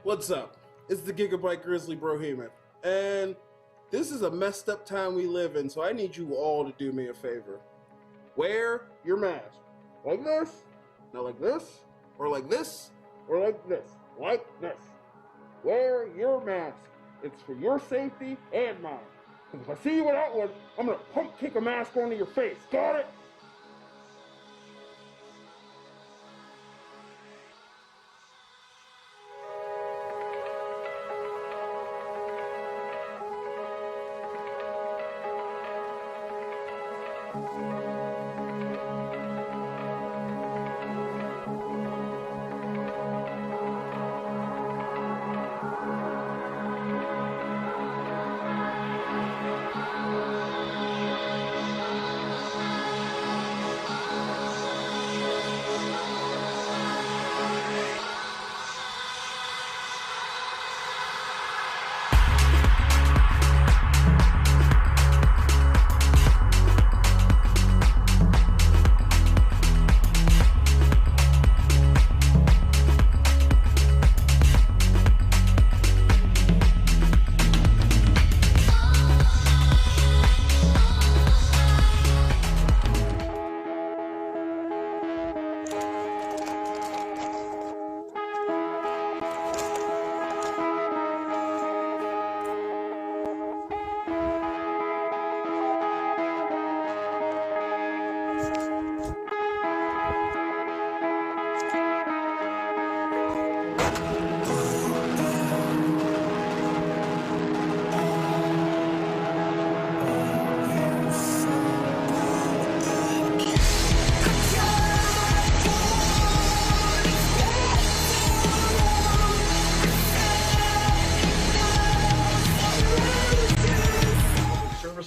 What's up? It's the Gigabyte Grizzly Brohemian, and this is a messed up time we live in, so I need you all to do me a favor. Wear your mask. Like this, not like this, or like this, or like this, like this. Wear your mask. It's for your safety and mine. Because if I see you without one, I'm gonna pump kick a mask onto your face. Got it?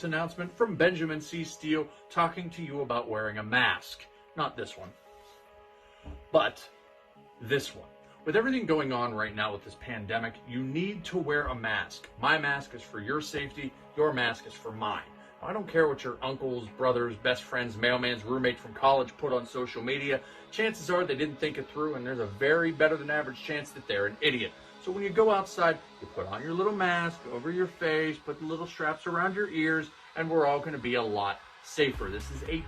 Announcement from Benjamin C. Steele talking to you about wearing a mask. Not this one, but this one. With everything going on right now with this pandemic, you need to wear a mask. My mask is for your safety. Your mask is for mine. I don't care what your uncles, brothers, best friends, mailman's roommate from college put on social media. Chances are they didn't think it through, and there's a very better than average chance that they're an idiot. So when you go outside, you put on your little mask over your face, put the little straps around your ears, and we're all going to be a lot safer. This is 18.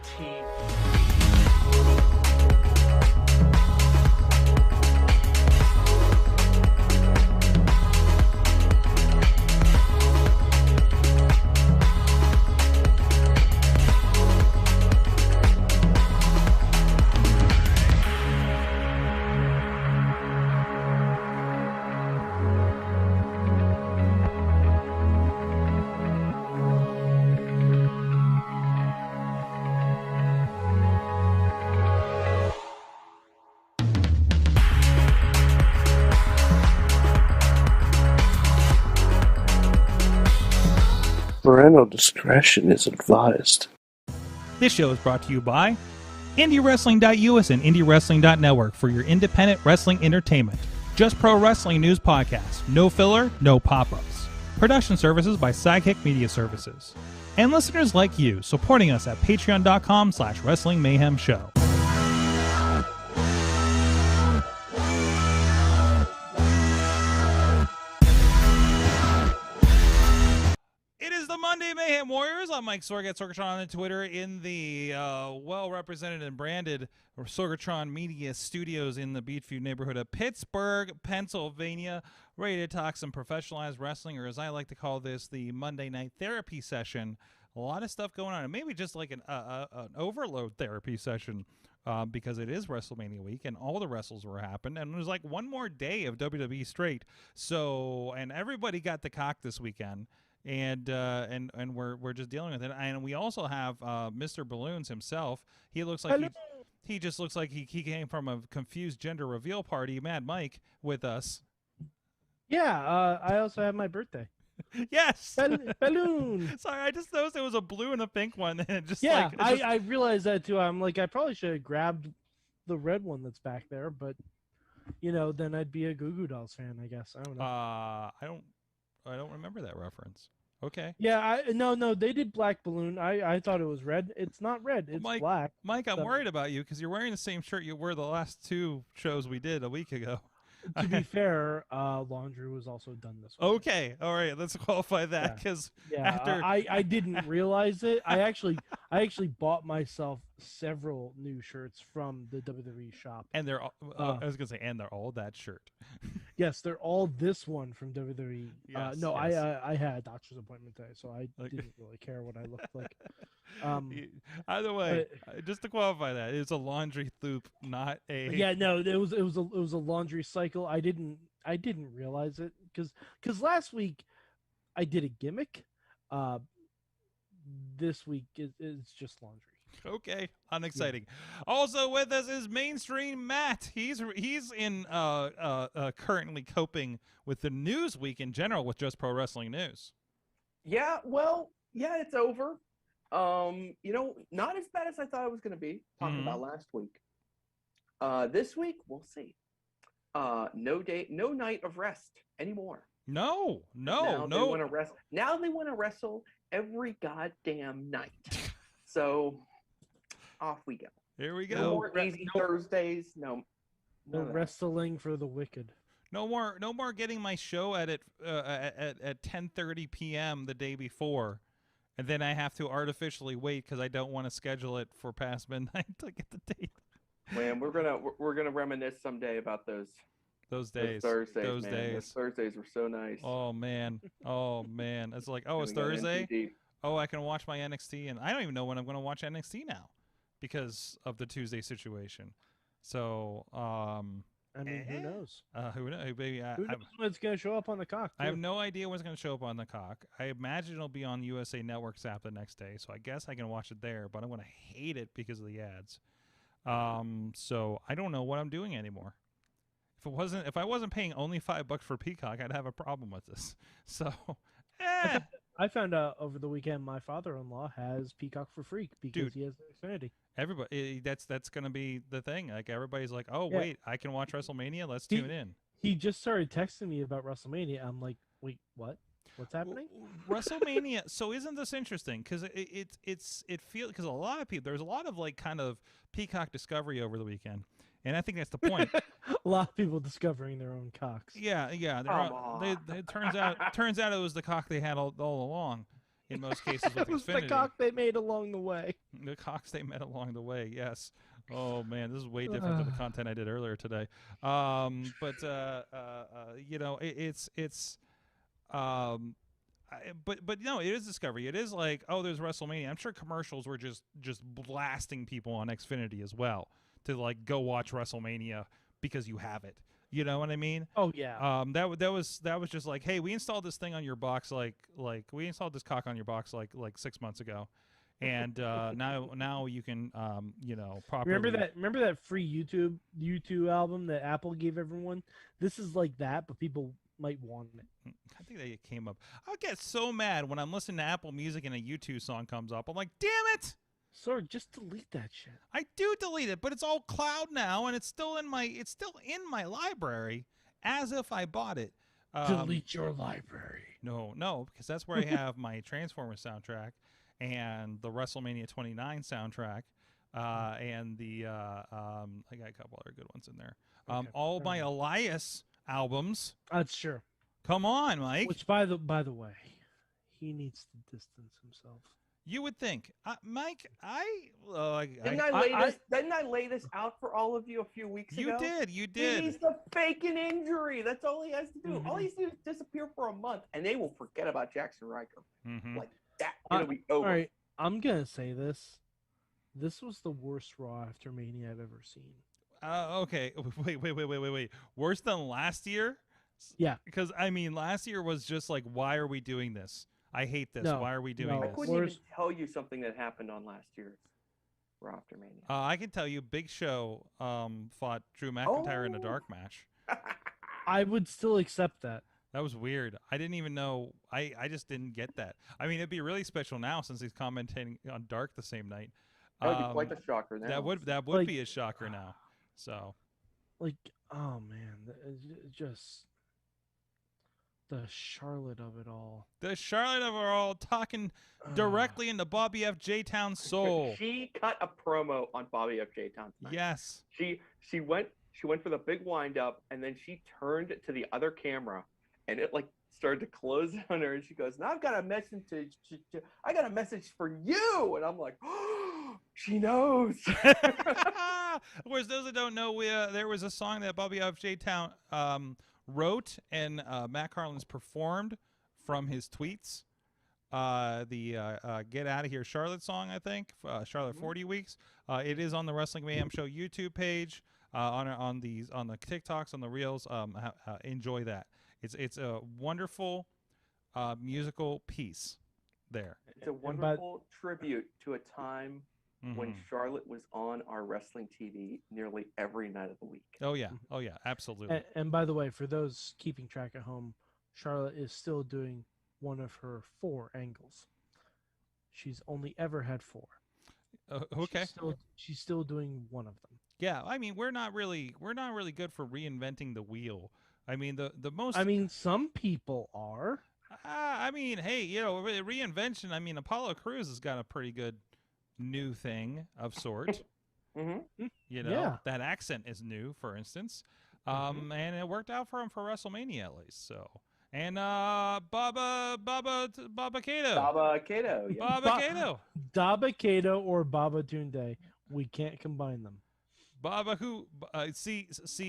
Parental discretion is advised. This show is brought to you by IndieWrestling.us and IndieWrestling.network for your independent wrestling entertainment. Just Pro Wrestling News Podcast. No filler, no pop-ups. Production services by Sidekick Media Services. And listeners like you, supporting us at patreon.com/Wrestling Mayhem Show. Monday Mayhem Warriors. I'm Mike Sorg at Sorgatron on Twitter in the well-represented and branded Sorgatron Media Studios in the Beachview neighborhood of Pittsburgh, Pennsylvania. Ready to talk some professionalized wrestling, or as I like to call this, the Monday night therapy session. A lot of stuff going on, and maybe just like an overload therapy session because it is WrestleMania week and all the wrestles were happening, and there's like one more day of WWE straight. So, and everybody got the cock this weekend. And we're just dealing with it. And we also have Mr. Balloons himself. He looks like he just looks like he came from a confused gender reveal party. Mad Mike with us. Yeah, I also have my birthday. Yes, balloon. Sorry, I just noticed there was a blue and a pink one, and it just I realized that too. I'm like, I probably should have grabbed the red one that's back there, but you know, then I'd be a Goo Goo Dolls fan, I guess. I don't know. I don't remember that reference. Okay. Yeah, no, they did black balloon. I thought it was red. It's not red. It's black. Mike, I'm worried about you because you're wearing the same shirt you wore the last two shows we did a week ago. To be fair, laundry was also done this week. Okay, all right, let's qualify that because after I didn't realize it. I actually bought myself several new shirts from the WWE shop. and they're all, I was gonna say, and they're all that shirt. Yes, they're all this one from WWE. Yes, No, yes. I had a doctor's appointment today, so I didn't really care what I looked like. Either way, just to qualify that, it's a laundry loop, not a. Yeah, no, it was a laundry cycle. I didn't realize it because last week I did a gimmick. This week it's just laundry. Okay, unexciting. Also with us is Mainstream Matt. He's in currently coping with the news week in general with just pro wrestling news. Yeah, well, yeah, it's over. Not as bad as I thought it was going to be. Talking about last week. This week we'll see. No night of rest anymore. No. Now they want to wrestle. Now they want to wrestle every goddamn night. So off we go. Here we go. No more easy Thursdays. No wrestling for the wicked. No more getting my show at 10:30 p.m. the day before, and then I have to artificially wait because I don't want to schedule it for past midnight to get the date. Man, we're gonna reminisce someday about those days. Those Thursdays, those man. days. Those Thursdays were so nice. Oh man. It's like, oh, it's Thursday. Oh, I can watch my NXT, and I don't even know when I'm going to watch NXT now because of the Tuesday situation. So, I mean, who knows? Who knows? Baby, Who knows when it's going to show up on the cock? I have no idea when it's going to show up on the cock. I imagine it'll be on USA Network's app the next day, so I guess I can watch it there. But I'm going to hate it because of the ads. So I don't know what I'm doing anymore. If I wasn't paying only $5 for Peacock, I'd have a problem with this. So, I found out over the weekend my father-in-law has Peacock for free because he has Xfinity. Everybody, that's going to be the thing. Like everybody's like, oh wait, I can watch WrestleMania. Let's tune in. He just started texting me about WrestleMania. I'm like, wait, what? What's happening? WrestleMania. So isn't this interesting? Because it feels because a lot of people, there's a lot of like kind of Peacock discovery over the weekend. And I think that's the point. A lot of people discovering their own cocks. Yeah. It turns out it was the cock they had all along. In most cases, with it was Xfinity. the cock they made along the way. The cocks they met along the way. Yes. Oh man, this is way different than the content I did earlier today. But no, it is discovery. It is like, oh, there's WrestleMania. I'm sure commercials were just blasting people on Xfinity as well to like go watch WrestleMania because you have it. You know what I mean? Oh yeah. That was just like, hey, we installed this thing on your box like we installed this cock on your box like 6 months ago, and now you can properly. Remember that free YouTube album that Apple gave everyone? This is like that, but people might want it. I think that came up. I get so mad when I'm listening to Apple Music and a YouTube song comes up. I'm like, damn it! Sorg, just delete that shit. I do delete it, but it's all cloud now, and it's still in my library as if I bought it. Delete your library. No, because that's where I have my Transformers soundtrack and the WrestleMania 29 soundtrack, and the I got a couple other good ones in there. Okay. All my Elias albums. That's true. Come on, Mike. Which, by the way, he needs to distance himself. You would think, Mike. Didn't I lay this out for all of you a few weeks ago? You did. He needs to fake an injury. That's all he has to do. Mm-hmm. All he has to do is disappear for a month, and they will forget about Jackson Riker. Mm-hmm. Like that, it'll be over. All right, I'm gonna say this. This was the worst Raw after Mania I've ever seen. Okay. Wait. Worse than last year? Yeah. Because I mean, last year was just like, why are we doing this? I hate this. No, Why are we doing I this? couldn't even tell you something that happened on last year's Raw after Mania. I can tell you, Big Show fought Drew McIntyre in a dark match. I would still accept that. That was weird. I didn't even know. I just didn't get that. I mean, it'd be really special now since he's commentating on Dark the same night. That would be quite the shocker now. That would be a shocker now. So, like, oh man, just the Charlotte of it all. The Charlotte of it all, talking directly into Bobby F. J-Town's soul. She cut a promo on Bobby F. J-Town tonight. Yes. She went She went for the big wind up, and then she turned to the other camera, and it like started to close on her. And she goes, "Now I've got a message. I got a message for you." And I'm like, "Oh, she knows." Whereas those that don't know, there was a song that Bobby of J-Town wrote and Matt Carlin's performed from his tweets. The Get Out of Here Charlotte song, I think, Charlotte 40 Weeks. It is on the Wrestling Mayhem Show YouTube page, on the TikToks, on the Reels. Enjoy that. It's a wonderful musical piece there. It's a wonderful tribute to a time when Charlotte was on our wrestling TV nearly every night of the week. Oh yeah, absolutely. And by the way, for those keeping track at home, Charlotte is still doing one of her 4 angles. She's only ever had 4. Okay. She's still doing one of them. Yeah, I mean, we're not really good for reinventing the wheel. I mean, the most. I mean, some people are. I mean, hey, reinvention. I mean, Apollo Crews has got a pretty good new thing of sort. That accent is new, for instance. And it worked out for him for WrestleMania at least. So, and Baba Kato. Baba Kato. Yeah. Baba Kato. Baba Kato or Baba Tunde. We can't combine them. Baba who? See.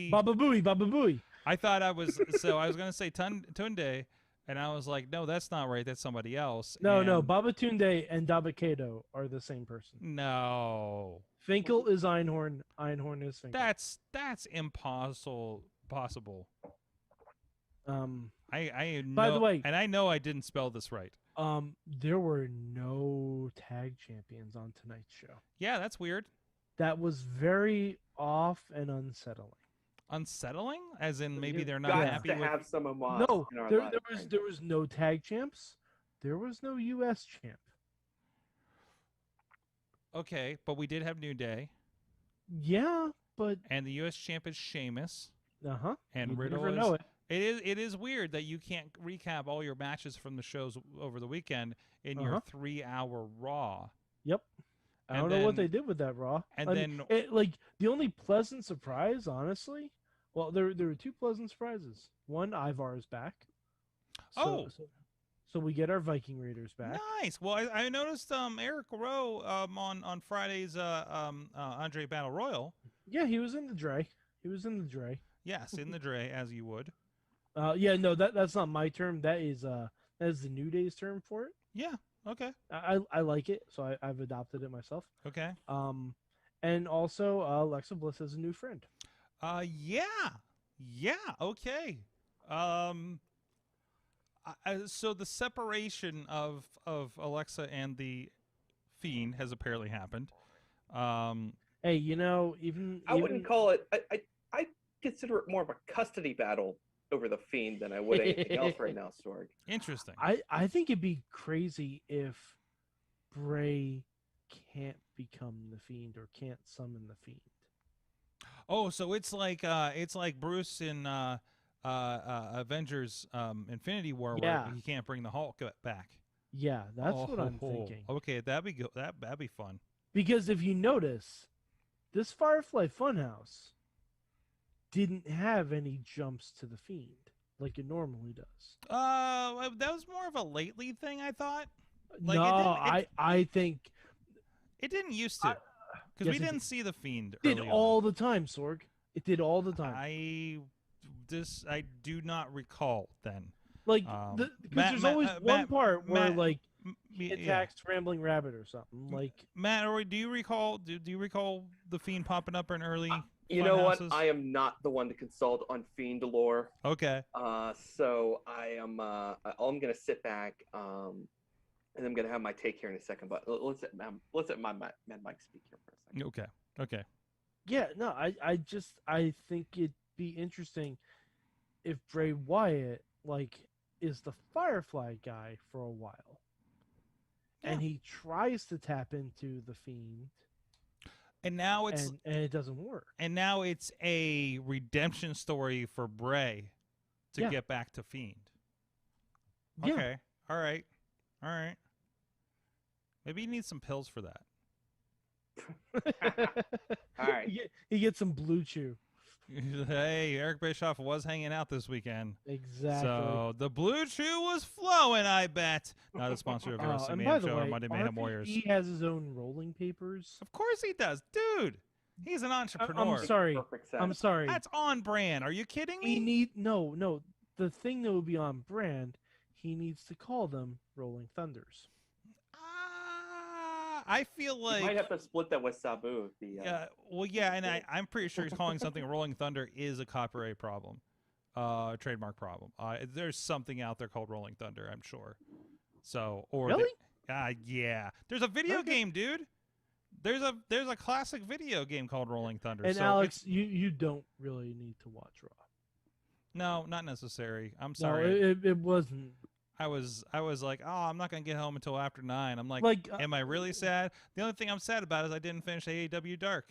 Baba Booey. I thought I was going to say Tunde, and I was like, no, that's not right. That's somebody else. No. Baba Tunde and Baba Kato are the same person. No. Finkel is Einhorn. Einhorn is Finkel. That's impossible. I know, by the way, and I know I didn't spell this right. There were no tag champions on tonight's show. Yeah, that's weird. That was very off and unsettling. Unsettling, as in maybe they're not happy with. Have some homage. No, there was no tag champs. There was no U.S. champ. Okay, but we did have New Day. Yeah, but and the U.S. champ is Sheamus. And Riddle never know it. It is weird that you can't recap all your matches from the shows over the weekend in your 3-hour Raw. Yep. I don't know what they did with that Raw. And the only pleasant surprise, honestly, well, there were 2 pleasant surprises. One, Ivar is back. So we get our Viking Raiders back. Nice. Well, I noticed Eric Rowe on Friday's Andre Battle Royal. Yeah, he was in the Dre. Yes, in the Dre, as you would. That's not my term. That is the New Day's term for it. Yeah. Okay. I like it, so I've adopted it myself. Okay. And also Alexa Bliss has a new friend. Yeah. Okay. So the separation of Alexa and the Fiend has apparently happened. Hey, even I wouldn't call it. I consider it more of a custody battle over the Fiend than I would anything else right now, Sorg. Interesting. I think it'd be crazy if Bray can't become the Fiend or can't summon the Fiend. Oh, so it's like Bruce in Avengers Infinity War where he can't bring the Hulk back. Yeah, that's what I'm thinking. Okay, that'd be good. That'd be fun. Because if you notice, this Firefly Funhouse didn't have any jumps to the Fiend like it normally does. That was more of a lately thing, I thought. Like, I think it didn't used to, because we didn't see the Fiend. It did all the time, Sorg. It did all the time. I do not recall then. Like, because there's always one part where he attacks Rambling Rabbit or something. Like, Matt, or do you recall? Do you recall the Fiend popping up in early? You know what? I am not the one to consult on Fiend lore. Okay. So I am. I'm gonna sit back. And I'm gonna have my take here in a second. But let's let my Mad Mike speak here for a second. Okay. Yeah. No. I think it'd be interesting if Bray Wyatt is the Firefly guy for a while, and he tries to tap into the Fiend. And now it's and it doesn't work. And now it's a redemption story for Bray to get back to Fiend. Okay. Yeah. All right. Maybe he needs some pills for that. All right. He gets some Blue Chew. Hey, Eric Bischoff was hanging out this weekend. Exactly. So the Blue Chew was flowing, I bet. Not a sponsor of the Wrestling and Mayhem by the Show or way, Monday Mayhem Warriors. He has his own rolling papers. Of course he does. Dude, he's an entrepreneur. I'm sorry. Perfect sense. I'm sorry. That's on brand. Are you kidding me? He need no. The thing that would be on brand, he needs to call them Rolling Thunders. I feel like You might have to split that with Sabu. and I'm pretty sure he's calling something Rolling Thunder is a copyright problem, trademark problem. There's something out there called Rolling Thunder, I'm sure. So, or really? yeah. There's a video game, dude. There's a classic video game called Rolling Thunder. And so Alex, you don't really need to watch Raw. No, not necessary. I'm sorry. No, it wasn't. I was like, oh, I'm not gonna get home until after 9. I'm like, am I really sad? The only thing I'm sad about is I didn't finish AEW Dark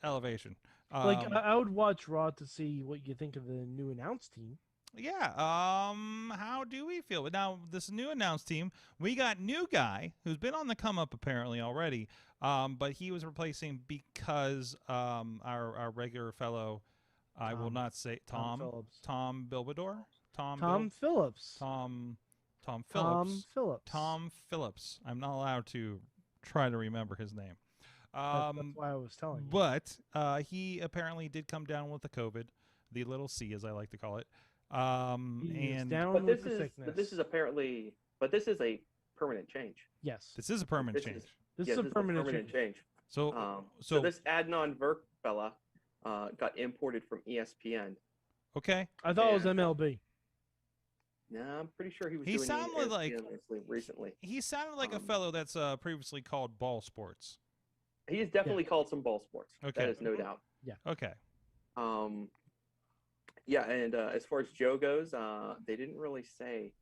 Elevation. I would watch Raw to see what you think of the new announced team. Yeah. How do we feel? Now, this new announced team, we got new guy who's been on the come up apparently already. But he was replacing because our regular fellow, I will not say Tom Phillips. Tom Bilbador. Tom Phillips. Tom Phillips. I'm not allowed to try to remember his name. That's why I was telling you. But he apparently did come down with the COVID, the little C as I like to call it. Down with the sickness. But this is apparently, this is a permanent change. Yes. This is a permanent change. This is a permanent change. So this Adnan Virk fella got imported from ESPN. Okay. I thought it was MLB. No, I'm pretty sure he was. He doing sounded like recently. He sounded like a fellow that's previously called Ball Sports. He is definitely called some ball sports. Okay. That is no doubt. Yeah. Okay. Yeah, and as far as Joe goes, they didn't really say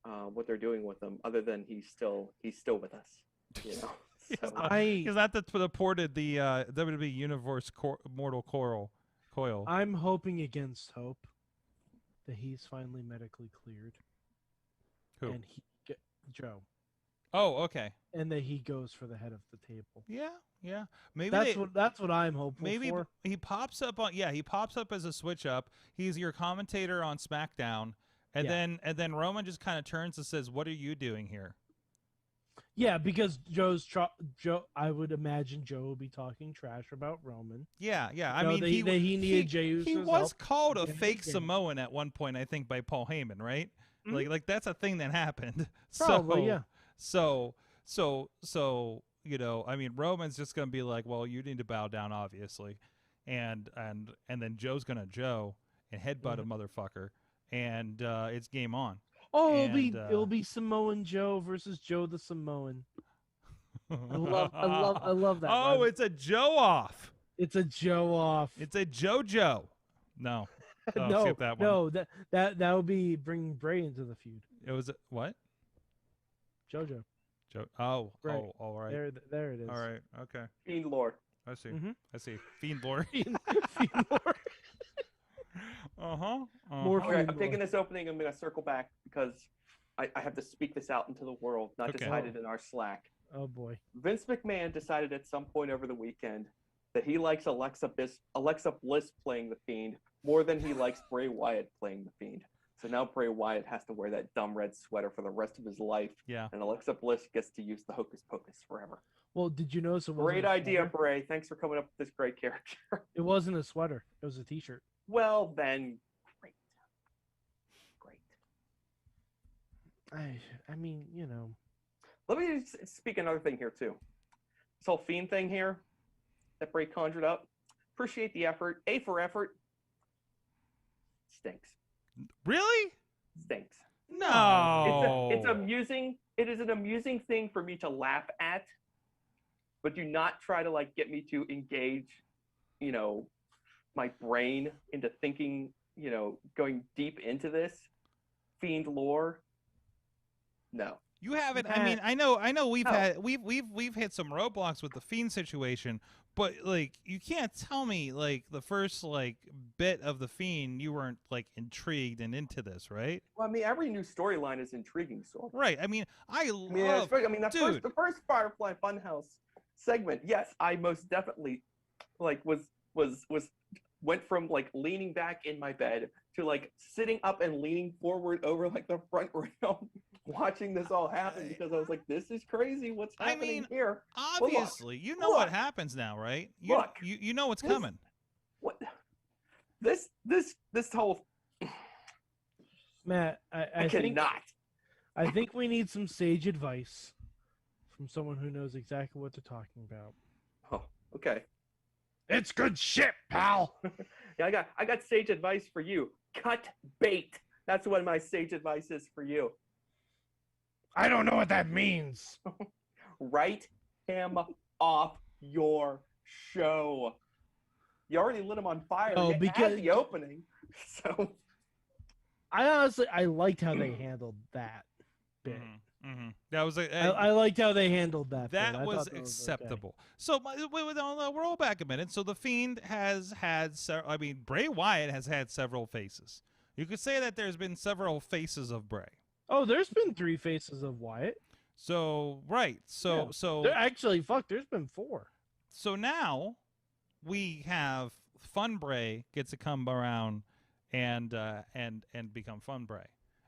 what they're doing with him, other than he's still with us. You know. So. He's not the ported the WWE Universe Mortal Coil. I'm hoping against hope that he's finally medically cleared. Who? And Joe. Oh, okay. And that he goes for the head of the table. Yeah. Maybe that's what I'm hoping for. He pops up he pops up as a switch up. He's your commentator on SmackDown, and then Roman just kind of turns and says, "What are you doing here?" Yeah, because Joe, I would imagine Joe will be talking trash about Roman. Yeah. I mean, he needed Jey Uso's He was help called a fake Samoan at one point, I think, by Paul Heyman, right? Mm-hmm. Like that's a thing that happened. Probably, yeah. So you know, I mean, Roman's just gonna be like, well, you need to bow down, obviously, and then Joe's gonna Joe and headbutt a motherfucker, and it's game on. Oh, it'll be Samoan Joe versus Joe the Samoan. I love that. Oh, man. it's a Joe off. It's a Joe off. It's a JoJo. No. Oh, no, skip that one. No, that would be bringing Bray into the feud. It was what? JoJo. Oh, right. Oh, all right. There it is. All right, okay. Fiend lore. I see. Mm-hmm. I see. Fiend lore. Fiend lore. More All right, I'm taking this opening. I'm going to circle back because I have to speak this out into the world, not just hide it in our Slack. Oh boy. Vince McMahon decided at some point over the weekend that he likes Alexa Bliss playing the Fiend more than he likes Bray Wyatt playing the Fiend. So now Bray Wyatt has to wear that dumb red sweater for the rest of his life. Yeah. And Alexa Bliss gets to use the Hocus Pocus forever. Well, did you notice it wasn't Great idea, Bray. Thanks for coming up with this great character. It wasn't a sweater. It was a T-shirt. Well, then, great. I mean, you know. Let me speak another thing here, too. This whole Fiend thing here that Bray conjured up. Appreciate the effort. A for effort. Stinks. Really? Stinks. No. It's amusing. It is an amusing thing for me to laugh at, but do not try to like get me to engage, you know, my brain into thinking, you know, going deep into this Fiend lore. No. You haven't. I mean, I know. We've hit some roadblocks with the Fiend situation, but like, you can't tell me like the first like bit of the Fiend you weren't like intrigued and into this, right? Well, I mean, every new storyline is intriguing, so. Right. I mean, the first Firefly Funhouse segment. Yes, I most definitely like was went from like leaning back in my bed to like sitting up and leaning forward over like the front rail, watching this all happen because I was like, "This is crazy. What's happening here?" Obviously, you know what happens now, right? You know what's coming. What this whole Matt, I cannot. I think we need some sage advice from someone who knows exactly what they're talking about. Oh, okay. It's good shit, pal. Yeah, I got sage advice for you. Cut bait. That's what my sage advice is for you. I don't know what that means. Write him off your show. You already lit him on fire. Oh, because the opening. So I liked how they handled that bit. Mm-hmm. That was I liked how they handled that. That was acceptable. Okay. So we're all back a minute. So the Fiend has had, Bray Wyatt has had several faces. You could say that there's been several faces of Bray. Oh, there's been 3 faces of Wyatt. So right. So actually, there's been 4. So now we have Fun Bray gets to come around and become Fun Bray.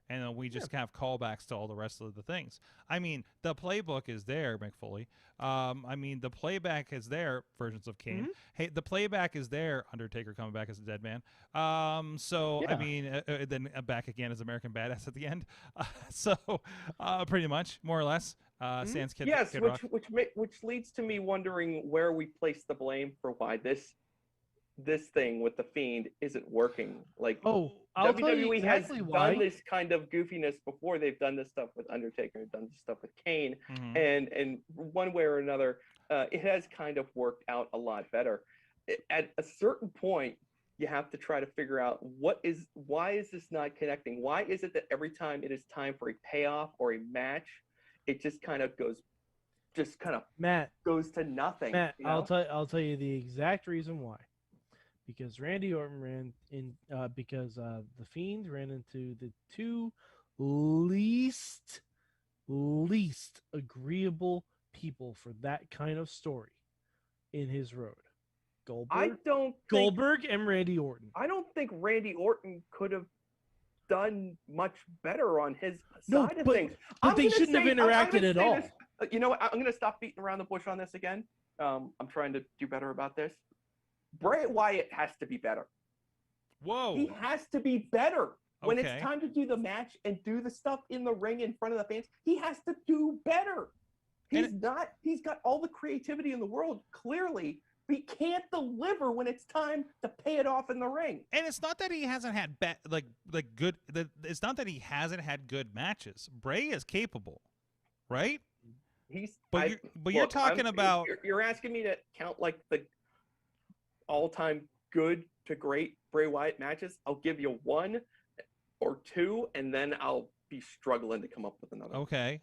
And then we just have callbacks to all the rest of the things. I mean, the playbook is there, McFoley. The playback is there, versions of Kane. Mm-hmm. Hey, the playback is there, Undertaker coming back as a dead man. Then back again as American Badass at the end. Pretty much, more or less. Sans Kid. Yes, Kid which leads to me wondering where we place the blame for why this thing with the Fiend isn't working. Like, I'll tell you WWE exactly has why. done this kind of goofiness before. They've done this stuff with Undertaker, done this stuff with Kane, and one way or another, it has kind of worked out a lot better. At a certain point, you have to try to figure out why is this not connecting? Why is it that every time it is time for a payoff or a match, it just kind of goes to nothing? Matt, you know? I'll tell you the exact reason why. Because Randy Orton because the Fiend ran into the 2 least agreeable people for that kind of story in his road. Goldberg and Randy Orton. I don't think Randy Orton could have done much better on his side of things. But they shouldn't have interacted at all. You know what? I'm going to stop beating around the bush on this again. I'm trying to do better about this. Bray Wyatt has to be better. Whoa. He has to be better. When it's time to do the match and do the stuff in the ring in front of the fans, he has to do better. He's got all the creativity in the world, clearly, but he can't deliver when it's time to pay it off in the ring. And it's not that he hasn't had it's not that he hasn't had good matches. Bray is capable, right? You're talking about you're asking me to count like the all-time good to great Bray Wyatt matches. I'll give you 1 or 2, and then I'll be struggling to come up with another. Okay,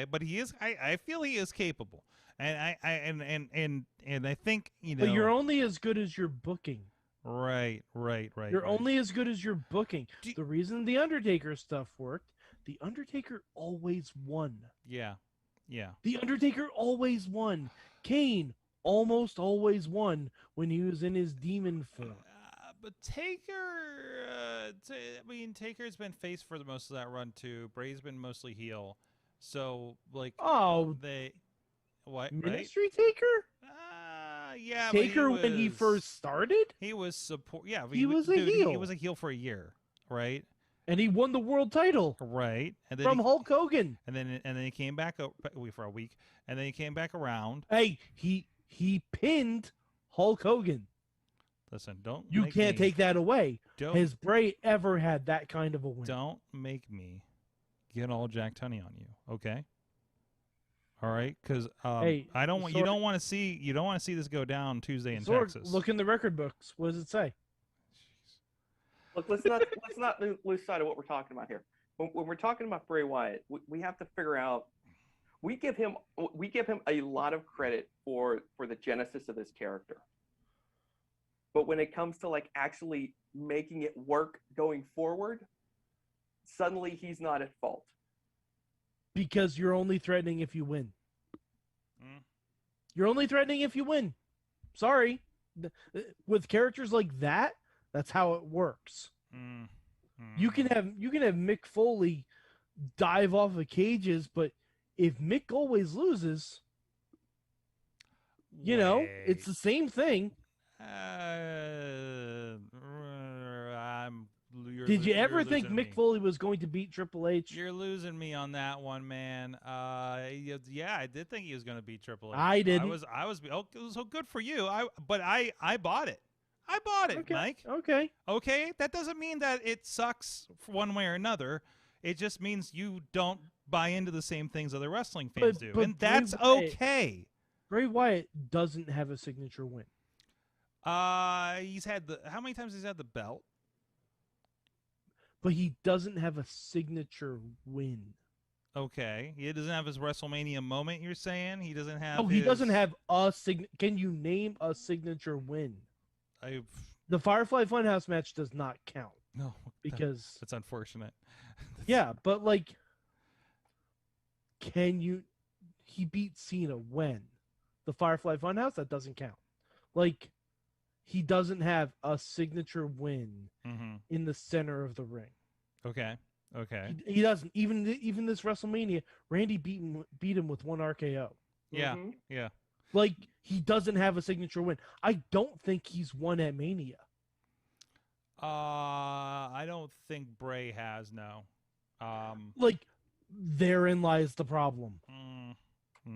but he is. I feel he is capable, and I think But you're only as good as your booking. Right. You're only as good as your booking. The reason the Undertaker stuff worked, the Undertaker always won. Yeah. The Undertaker always won. Kane almost always won when he was in his demon form. But Taker's been face for the most of that run too. Bray's been mostly heel. So Ministry Taker? Yeah. Taker when he first started? He was support. Yeah, he was a heel. He was a heel for a year, right? And he won the world title, right? And then from Hulk Hogan. And then he came back for a week, and then he came back around. Hey, he pinned Hulk Hogan. Listen, you can't take that away. Has Bray ever had that kind of a win? Don't make me get all Jack Tunney on you, okay? All right, because I don't want you don't want to see this go down Tuesday in Texas. Look in the record books. What does it say? Look, let's not lose sight of what we're talking about here. When we're talking about Bray Wyatt, we have to figure out. We give him a lot of credit for the genesis of this character. But when it comes to like actually making it work going forward, suddenly he's not at fault. Because you're only threatening if you win. You're only threatening if you win. Sorry. with characters like that, that's how it works. Mm. You can have Mick Foley dive off of cages, but if Mick always loses, you know, it's the same thing. Did you ever think Mick Foley was going to beat Triple H? You're losing me on that one, man. Yeah, I did think he was going to beat Triple H. I didn't. I was. Oh, so good for you. But I bought it. I bought it, Okay. Mike. Okay. That doesn't mean that it sucks one way or another. It just means you don't buy into the same things other wrestling fans do, and that's okay. Bray Wyatt doesn't have a signature win. He's had how many times he's had the belt? But he doesn't have a signature win. Okay, he doesn't have his WrestleMania moment. You're saying he doesn't have? Oh, he doesn't have a Can you name a signature win? The Firefly Funhouse match does not count. No, because that's unfortunate. Yeah, but like, he beat Cena when? The Firefly Funhouse? That doesn't count. Like, he doesn't have a signature win in the center of the ring. Okay. He doesn't. Even this WrestleMania, Randy beat him with one RKO. Yeah, yeah. Like, he doesn't have a signature win. I don't think he's won at Mania. I don't think Bray has, no. Like, therein lies the problem.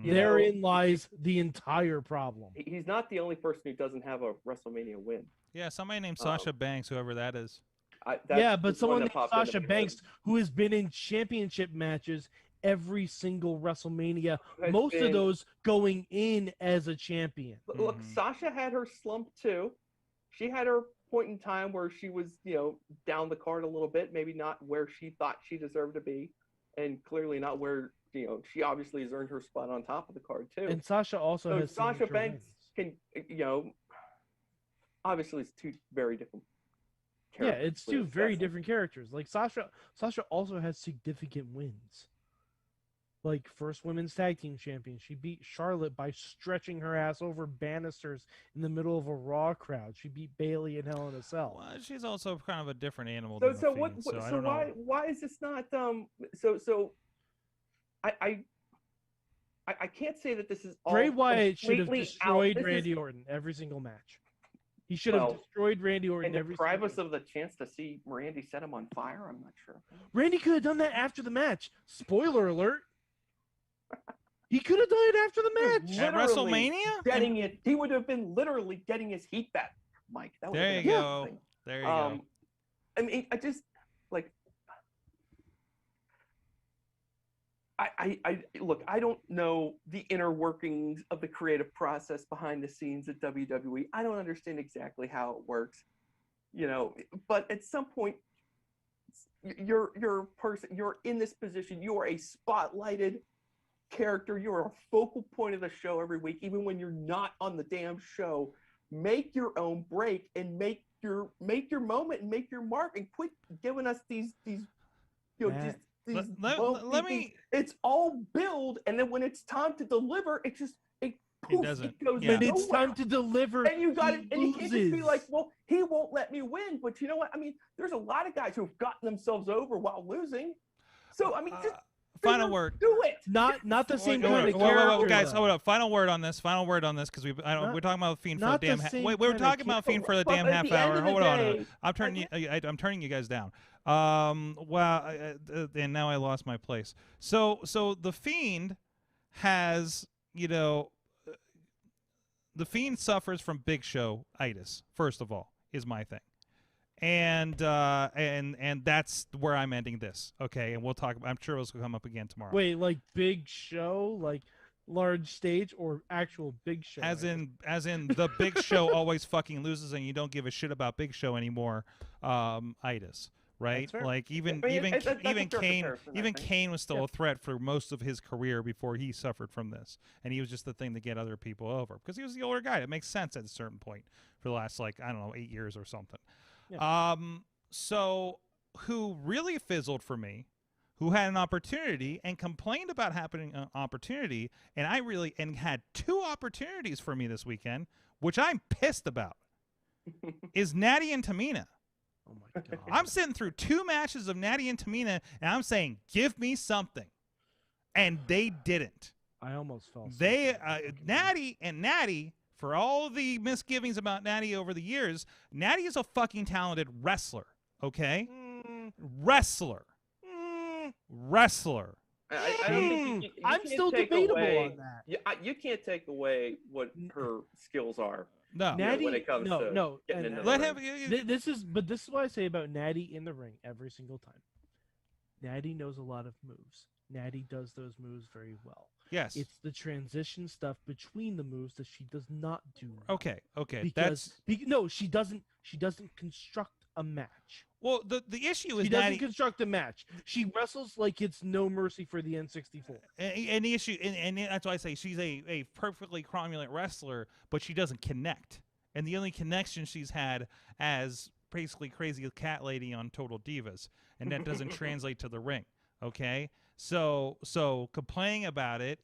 Therein lies the entire problem. He's not the only person who doesn't have a WrestleMania win. Yeah, somebody named Sasha Banks, whoever that is. But someone named Sasha Banks, who has been in championship matches every single WrestleMania, most of those going in as a champion. Look, Sasha had her slump too. She had her point in time where she was, down the card a little bit, maybe not where she thought she deserved to be, and clearly not where, she obviously has earned her spot on top of the card too. And Sasha also has Sasha Banks can, obviously it's two very different characters. Yeah, it's two very different characters. Like Sasha also has significant wins. Like, first women's tag team champion. She beat Charlotte by stretching her ass over banisters in the middle of a Raw crowd. She beat Bayley in Hell in a Cell. Well, she's also kind of a different animal than the Fiend, so I don't know. Why is this not I can't say that this is all Bray Wyatt should have completely destroyed Randy Orton every single match. He should have destroyed Randy Orton every single match. And deprive us of the chance to see Randy set him on fire? I'm not sure. Randy could have done that after the match. Spoiler alert. He could have done it after the match. At WrestleMania? He would have been literally getting his heat back, Mike. That would there you go. There you go. I mean, I just, like, look, I don't know the inner workings of the creative process behind the scenes at WWE. I don't understand exactly how it works, but at some point, you're in this position. You are a spotlighted character. You're a focal point of the show every week, even when you're not on the damn show. Make your own break and make your moment and make your mark, and quit giving us these let me. It's all build, and then when it's time to deliver, it doesn't. It goes when it's time to deliver, and you got it, and you can't just be like, well, he won't let me win. But you know what? I mean, there's a lot of guys who've gotten themselves over while losing. So I mean, just final word. Do it. Not the same kind of character. Guys, hold up. Final word on this, because we're talking about Fiend for the damn. Wait, we were talking about Fiend for the damn half hour. Hold on. I'm turning you guys down. And now I lost my place. So the Fiend has, the Fiend suffers from Big Show-itis, first of all, is my thing. And that's where I'm ending this. Okay, and we'll talk. I'm sure it'll come up again tomorrow. Wait, like Big Show, like large stage, or actual Big Show? As in the Big Show always fucking loses, and you don't give a shit about Big Show anymore. Itis, right? Like even Kane was still a threat for most of his career before he suffered from this, and he was just the thing to get other people over because he was the older guy. It makes sense at a certain point for the last 8 years or something. Yeah. So who really fizzled for me, who had an opportunity and complained about happening an opportunity, and had 2 opportunities for me this weekend, which I'm pissed about, is Nattie and Tamina. Oh my god. I'm sitting through 2 matches of Nattie and Tamina, and I'm saying, give me something. And they didn't. I almost fell. Nattie, for all the misgivings about Nattie over the years, Nattie is a fucking talented wrestler, okay? Wrestler. Wrestler. I don't think you I'm can't still take debatable away, on that. You can't take away what her skills are. No. Nattie, when it comes to getting into the Let ring. him. This is what I say about Nattie in the ring every single time. Nattie knows a lot of moves. Nattie does those moves very well. Yes. It's the transition stuff between the moves that she does not do. Okay. Because no, she doesn't construct a match. Well, the issue is She doesn't Nattie, construct a match. She wrestles like it's no mercy for the N64. and the issue, and that's why I say she's a perfectly cromulent wrestler, but she doesn't connect. And the only connection she's had as basically crazy cat lady on Total Divas, and that doesn't translate to the ring. Okay, so complaining about it,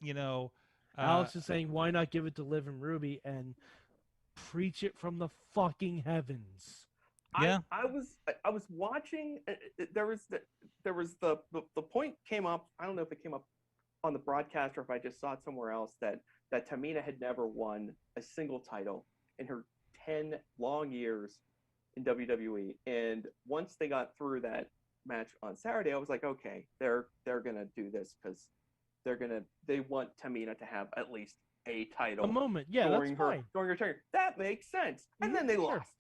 Alex is saying, why not give it to Liv and Ruby and preach it from the fucking heavens? Yeah. I was watching. There was the point came up. I don't know if it came up on the broadcast or if I just saw it somewhere else that Tamina had never won a single title in her 10 long years in WWE. And once they got through that match on Saturday, I was like, okay, they're gonna do this because they want Tamina to have at least a title. A moment, yeah, during that's fine. During her tenure. That makes sense. And then they Sure. lost.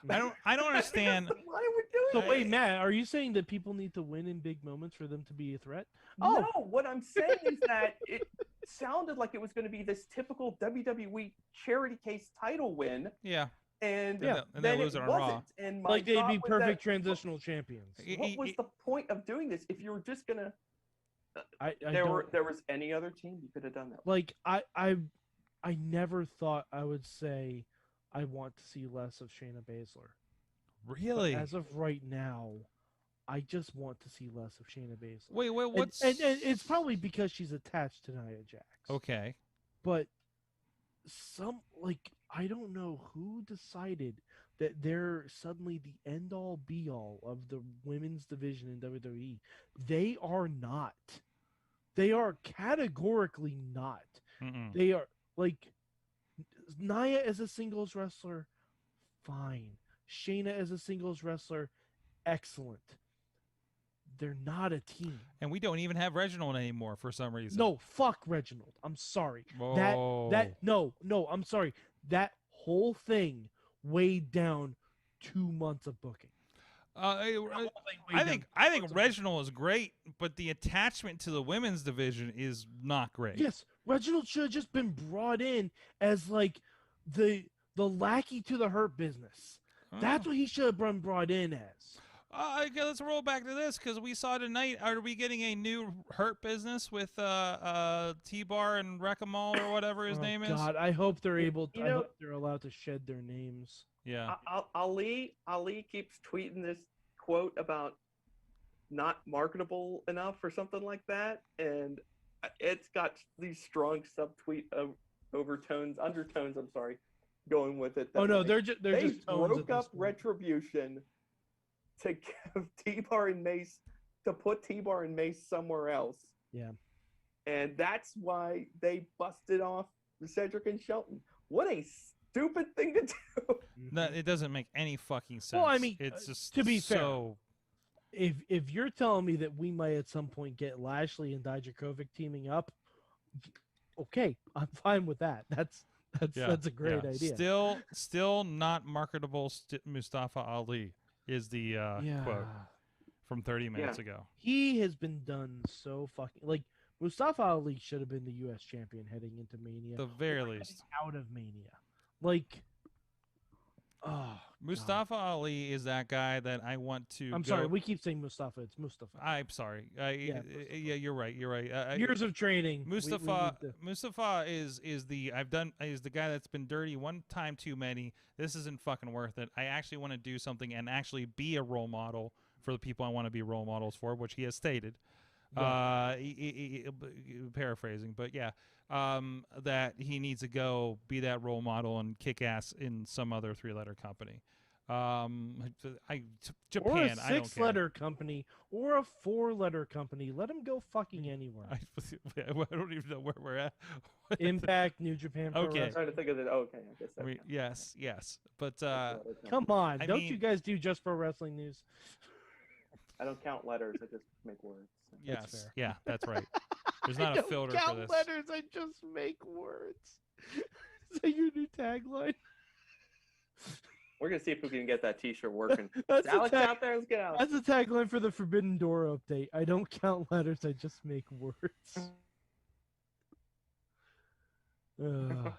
I don't understand. Why are we doing So that? wait, Matt, are you saying that people need to win in big moments for them to be a threat? No, what I'm saying is that it sounded like it was going to be this typical WWE charity case title win, Yeah. and Yeah. And they then lose it it on wasn't. Raw. And my Like they'd thought be was perfect that, transitional champions. What was the point of doing this if you were just gonna? I There don't was any other team you could have done that. like. I never thought I would say I want to see less of Shayna Baszler. Really? As of right now, I just want to see less of Shayna Baszler. Wait, what's? And it's probably because she's attached to Nia Jax. Okay. But I don't know who decided that they're suddenly the end all be all of the women's division in WWE. They are not. They are categorically not. Mm-mm. They are like Nia as a singles wrestler, fine. Shayna as a singles wrestler, excellent. They're not a team. And we don't even have Reginald anymore for some reason. No, fuck Reginald. I'm sorry. Whoa. No, I'm sorry. That whole thing weighed down 2 months of booking. I think Reginald is great, but the attachment to the women's division is not great. Yes, Reginald should have just been brought in as like the lackey to the Hurt Business. That's what he should have been brought in as. Okay, let's roll back to this because we saw tonight. Are we getting a new Hurt Business with T-Bar and Wreck-A-Mall or whatever his name is? God, I hope they're able. I hope they're allowed to shed their names. Yeah. Ali keeps tweeting this quote about not marketable enough or something like that, and it's got these strong subtweet undertones. I'm sorry, going with it. Oh no, like, they're just broke up Retribution to give T-Bar and Mace to put T-Bar and Mace somewhere else. Yeah, and that's why they busted off Cedric and Shelton. What a stupid thing to do. No, it doesn't make any fucking sense. Well, I mean, it's just to be so... fair, if you're telling me that we might at some point get Lashley and Dijakovic teaming up, okay, I'm fine with that. That's a great idea. Still not marketable. Mustafa Ali is the quote from 30 minutes ago. He has been done so fucking like Mustafa Ali should have been the U.S. champion heading into Mania. The very least, out of Mania, like. Oh, Mustafa Ali is that guy that I want to. I'm sorry, we keep saying Mustafa. It's Mustafa. I'm sorry. Yeah, you're right. You're right. Years of training. Mustafa is the guy that's been dirty one time too many. This isn't fucking worth it. I actually want to do something and actually be a role model for the people I want to be role models for, which he has stated. Paraphrasing, but yeah, that he needs to go be that role model and kick ass in some other 3-letter company. Japan, or a I don't care. 6-letter company, or a 4-letter company. Let him go fucking anywhere. I don't even know where we're at. Impact, New Japan Pro Okay. I'm Wrestling. trying to think of it. Okay, I guess I that mean, counts. yes, but Come on, I don't mean- you guys do Just Pro Wrestling News? I don't count letters. I just make words. yes, fair. yeah, that's right. There's I not a don't filter count for this. letters. I just make words. Is that your new tagline? We're gonna see if we can get that T-shirt working. That's Is the Alex tag- out there? Let's get Alex. That's the tagline for the Forbidden Door update. I don't count letters. I just make words. Ugh.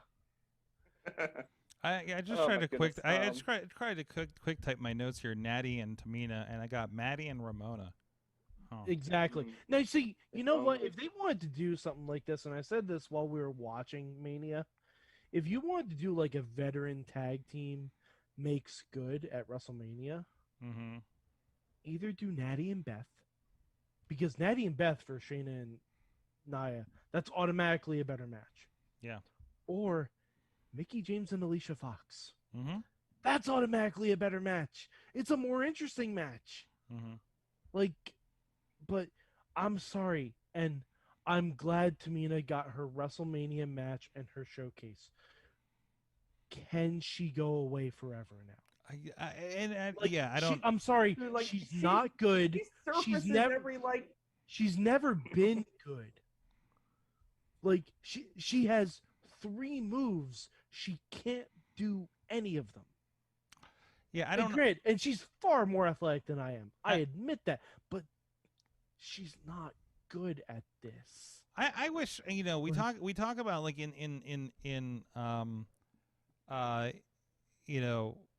I just Oh tried my to quick. goodness, I just tried to quick type my notes here. Nattie and Tamina, and I got Maddie and Ramona. Oh. Exactly. Mm. Now, see, you It's know what? only- If they wanted to do something like this, and I said this while we were watching Mania, if you wanted to do like a veteran tag team makes good at WrestleMania, Mm-hmm. either do Nattie and Beth, because Nattie and Beth for Shayna and Nia, that's automatically a better match. Yeah. Or Mickey James and Alicia Fox. Mm-hmm. That's automatically a better match. It's a more interesting match. Mm-hmm. Like, but I'm sorry, and I'm glad Tamina got her WrestleMania match and her showcase. Can she go away forever now? Like, yeah, I don't. I'm sorry, Dude, like, she's she- not good. He surfaces never- every like. She's never been good. Like she has 3 moves. She can't do any of them. Yeah, I And don't. granted, and she's far more athletic than I am. I admit that, but she's not good at this. I wish we talk about like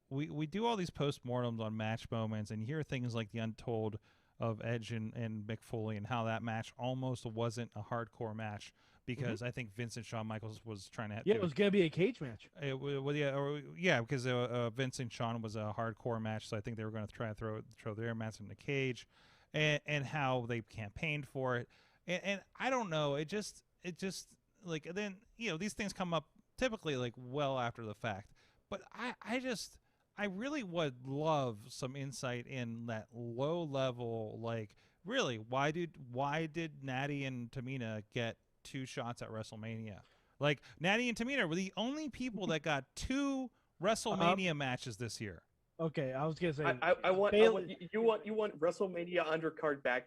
we do all these postmortems on match moments, and you hear things like the untold of Edge and Mick Foley and how that match almost wasn't a hardcore match because I think Vince and Shawn Michaels was trying to Yeah, it was gonna be a cage match. Because Vince and Shawn was a hardcore match, so I think they were going to try to throw their match in the cage, and how they campaigned for it, and I don't know, it just like then these things come up typically like well after the fact, but I really would love some insight in that low level, like really why did Nattie and Tamina get 2 shots at WrestleMania? Like Nattie and Tamina were the only people that got 2 WrestleMania matches this year. Okay, I was gonna say I want you want WrestleMania undercard back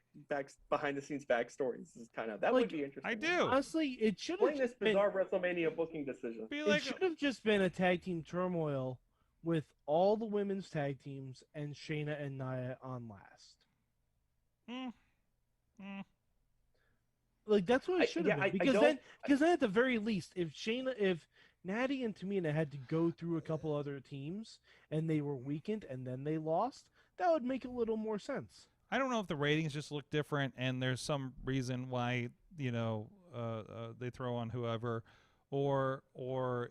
behind the scenes backstories. This is kind of that would be interesting. I do. honestly, it should Explain have this bizarre WrestleMania booking decision. Be it like, should have just been a tag team turmoil with all the women's tag teams and Shayna and Nia on last. Like that's what it should have been. Because then at the very least, if Nattie and Tamina had to go through a couple other teams and they were weakened and then they lost, that would make a little more sense. I don't know if the ratings just look different and there's some reason why they throw on whoever, or are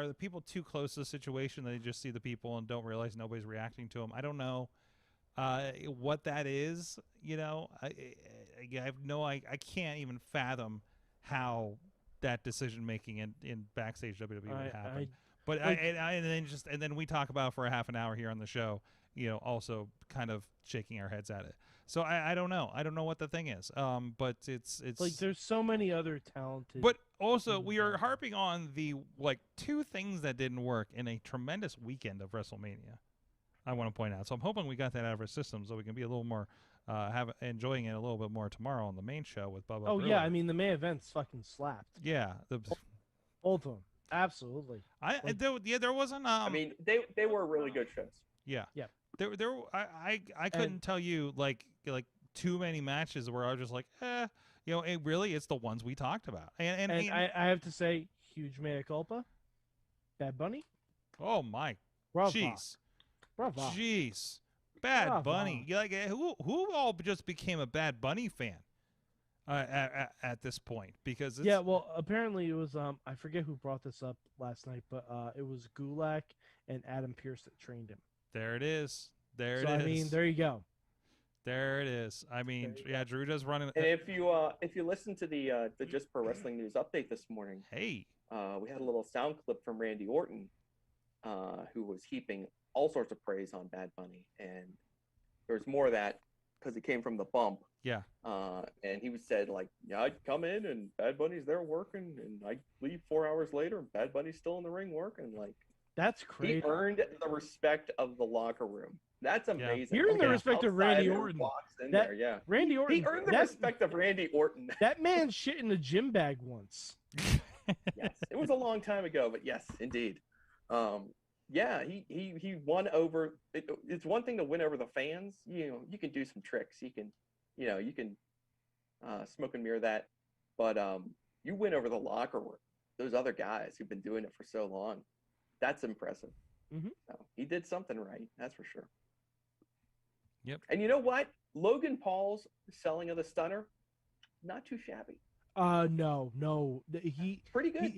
the people too close to the situation that they just see the people and don't realize nobody's reacting to them? I don't know what that is. I have I can't even fathom how that decision making in backstage WWE would happen. And then we talk about for a half an hour here on the show, also kind of shaking our heads at it. So I don't know. I don't know what the thing is. But it's like there's so many other talented. But also we are harping on the 2 things that didn't work in a tremendous weekend of WrestleMania. I want to point out. So I'm hoping we got that out of our system so we can be a little more enjoying it a little bit more tomorrow on the main show with Bubba. Oh Brewer. yeah, I mean the main events fucking slapped. Yeah, Both of them, absolutely. There wasn't. I mean, they were really good shows. Yeah. Yeah. I couldn't tell you like too many matches where I was just like, it's the ones we talked about. And I have to say, huge mea culpa. Bad Bunny. Oh my, Bravo. jeez, Bravo. jeez, Bad Bravo. Bunny. Like who all just became a Bad Bunny fan at this point? Because well, apparently it was I forget who brought this up last night, but it was Gulak and Adam Pearce that trained him. There it is. There So it is. I mean, there you go. There it is. I mean, yeah, Drew does run. And if you listen to the Just Pro Wrestling News update this morning, Hey, we had a little sound clip from Randy Orton, who was heaping all sorts of praise on Bad Bunny, and there was more of that because it came from the bump. yeah. And he said, like, yeah, I'd come in and Bad Bunny's there working, and I leave 4 hours later, and Bad Bunny's still in the ring working. Like, That's crazy. he earned the respect of the locker room. That's amazing. He earned the respect of Randy Outsider Orton. walks in That- there, yeah. Randy Orton. He earned the respect of Randy Orton. That man shit in a gym bag once. Yes, it was a long time ago, but yes, indeed. Yeah, he won over. It's one thing to win over the fans. You can do some tricks. You can smoke and mirror that, but you win over the locker room. Those other guys who've been doing it for so long. That's impressive. Mhm. So he did something right. That's for sure. Yep. And you know what? Logan Paul's selling of the stunner, not too shabby. No. He Pretty good.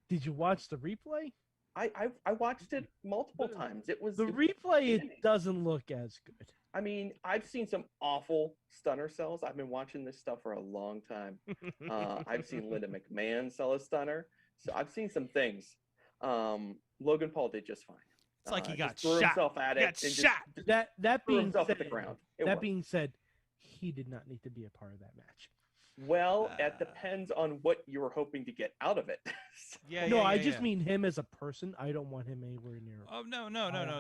Did you watch the replay? I watched it multiple times. It was The replay, it doesn't look as good. I mean, I've seen some awful stunner sells. I've been watching this stuff for a long time. I've seen Linda McMahon sell a stunner, so I've seen some things. Logan Paul did just fine. It's like he got just threw shot. himself at it. Got and just shot. That threw being himself said, at the ground. It that worked. being said, he did not need to be a part of that match. Well, it depends on what you were hoping to get out of it. Yeah. No, yeah, I yeah, just yeah. mean him as a person. I don't want him anywhere near. Oh no.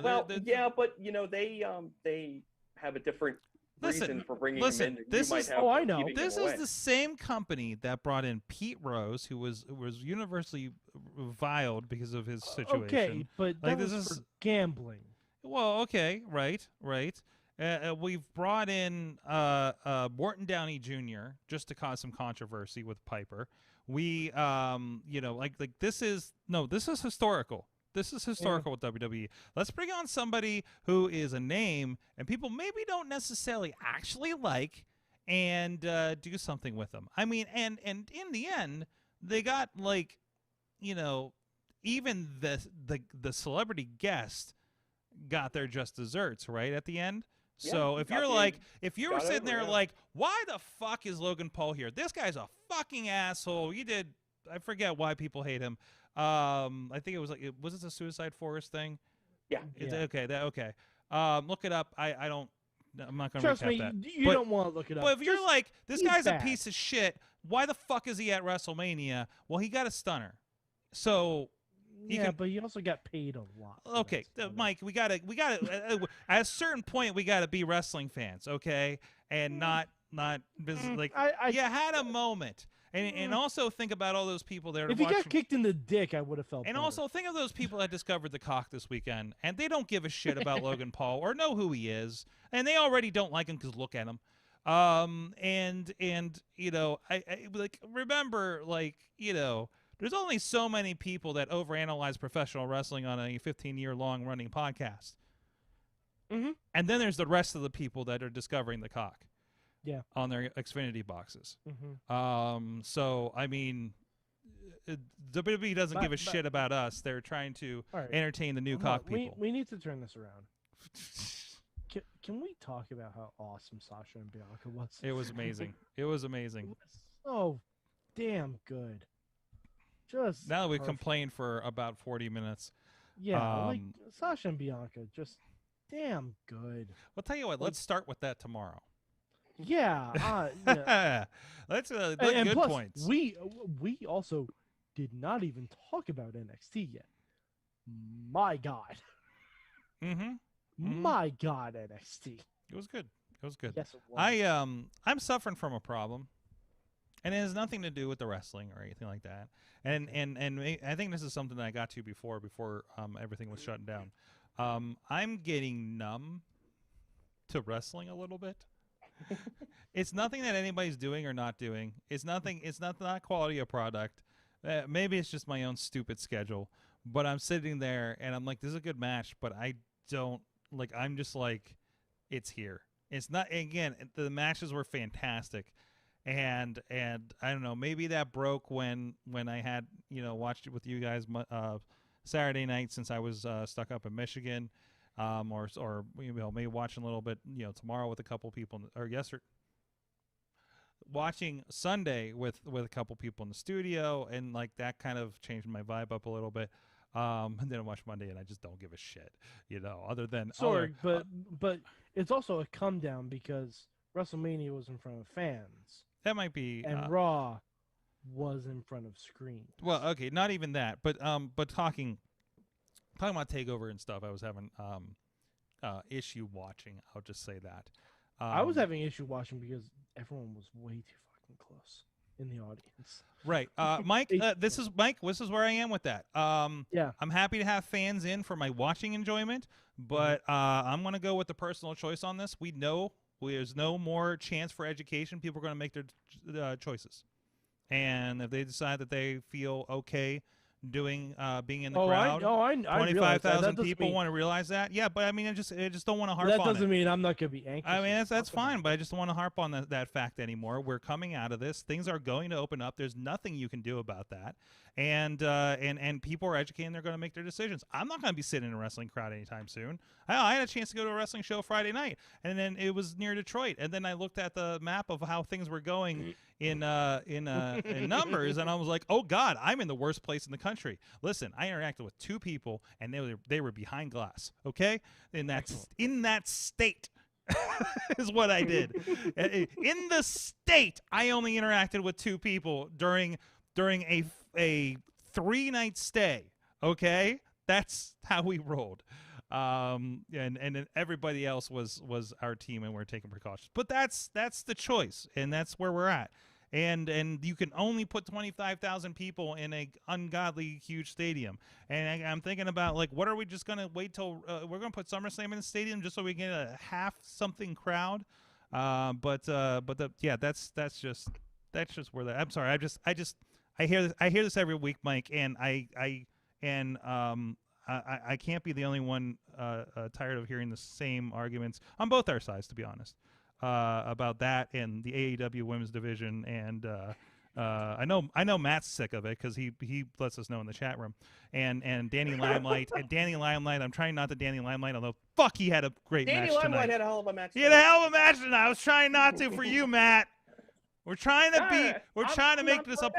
Well, yeah, but they have a different reason for bringing him in. This you might is have Oh, I for know. keeping him This away. is the same company that brought in Pete Rose, who was universally reviled because of his situation. Okay, but Like, that this was is- for gambling. Well, okay, right. We've brought in Morton Downey Jr. just to cause some controversy with Piper. We, this is historical. This is historical with WWE. Let's bring on somebody who is a name and people maybe don't necessarily actually like, and do something with them. I mean, and in the end, they got even the celebrity guest got their just desserts right at the end. Yeah, So if you're if you were got sitting over, there yeah. like, why the fuck is Logan Paul here? This guy's a fucking asshole. I forget why people hate him. I think it was was it the Suicide Forest thing? Yeah. Okay. Look it up. I'm not going to Trust recap me, that. you But- don't want to look it up. But if you're Just- like, this he's guy's bad. a piece of shit, why the fuck is he at WrestleMania? Well, he got a stunner. So he yeah, can- but he also got paid a lot. for okay, that stunner. Mike, we gotta at a certain point we gotta be wrestling fans, okay, and not like you had a moment, and also think about all those people that are If he watching. got kicked in the dick, I would have felt. And better. also think of those people that discovered the cock this weekend, and they don't give a shit about Logan Paul or know who he is, and they already don't like him because look at him. And I like remember there's only so many people that overanalyze professional wrestling on a 15-year-long running podcast. Mhm. And then there's the rest of the people that are discovering the cock. Yeah. On their Xfinity boxes. Mhm. So I mean, WWE doesn't give a But- shit about us. They're trying to All right. entertain the new Hold on, cock people. We need to turn this around. Can we talk about how awesome Sasha and Bianca was? It was amazing. It was amazing. It was so damn good. Just Now that we perfect. complained for about 40 minutes. Yeah, like um, Sasha and Bianca, just damn good. I'll tell you what. Let's start with that tomorrow. Yeah, yeah. Let's and good plus, points. we also did not even talk about NXT yet. My God, Mhm. my God, NXT. It was good. It was good. Yes, it was. I'm suffering from a problem, and it has nothing to do with the wrestling or anything like that. And I think this is something that I got to before everything was shutting down. I'm getting numb to wrestling a little bit. It's nothing that anybody's doing or not doing. It's nothing. It's not quality of product. Maybe it's just my own stupid schedule. But I'm sitting there and I'm like, this is a good match, but I don't like. I'm just like, it's here. It's not. Again, the matches were fantastic, and I don't know. Maybe that broke when I had watched it with you guys Saturday night since I was stuck up in Michigan. or maybe watching a little bit tomorrow with a couple people or yesterday. Watching Sunday with a couple people in the studio, and like that kind of changed my vibe up a little bit. And then I watch Monday, and I just don't give a shit, other than Sorry, but it's also a come down because WrestleMania was in front of fans, that might be, and Raw was in front of screens. well, okay, not even that, but talking about Takeover and stuff, I was having issue watching. I'll just say that. I was having issue watching because everyone was way too fucking close in the audience. Right. Mike, this is where I am with that. Yeah. I'm happy to have fans in for my watching enjoyment, but I'm going to go with the personal choice on this. We know there's no more chance for education. People are going to make their choices. And if they decide that they feel okay doing being in the crowd, 25,000 people want to realize that. Yeah, but I mean, I just don't want to harp on it. That doesn't mean I'm not going to be anxious. I mean, that's fine, but I just don't want to harp on that fact anymore. We're coming out of this. Things are going to open up. There's nothing you can do about that. And people are educating. They're going to make their decisions. I'm not going to be sitting in a wrestling crowd anytime soon. I had a chance to go to a wrestling show Friday night, and then it was near Detroit. And then I looked at the map of how things were going in numbers, and I was like, oh God, I'm in the worst place in the country. Listen, I interacted with 2 people, and they were behind glass. Okay, in that state. Is what I did. In the state, I only interacted with 2 people during a 3-night stay. Okay, that's how we rolled. And then everybody else was our team, and we're taking precautions. But that's the choice, and that's where we're at. And you can only put 25,000 people in a ungodly huge stadium. And I'm thinking about, like, what are we just gonna wait till we're gonna put SummerSlam in the stadium just so we get a half something crowd? That's just where that. I'm sorry. I hear this every week, Mike, and I can't be the only one tired of hearing the same arguments on both our sides, to be honest, about that and the AEW women's division. And I know Matt's sick of it because he lets us know in the chat room. And Danny Limelight I'm trying not to Danny Limelight, although fuck, he had a great match tonight. Danny Limelight had a hell of a match. He had a hell of a match tonight. I was trying not to for you, Matt. We're trying to make this a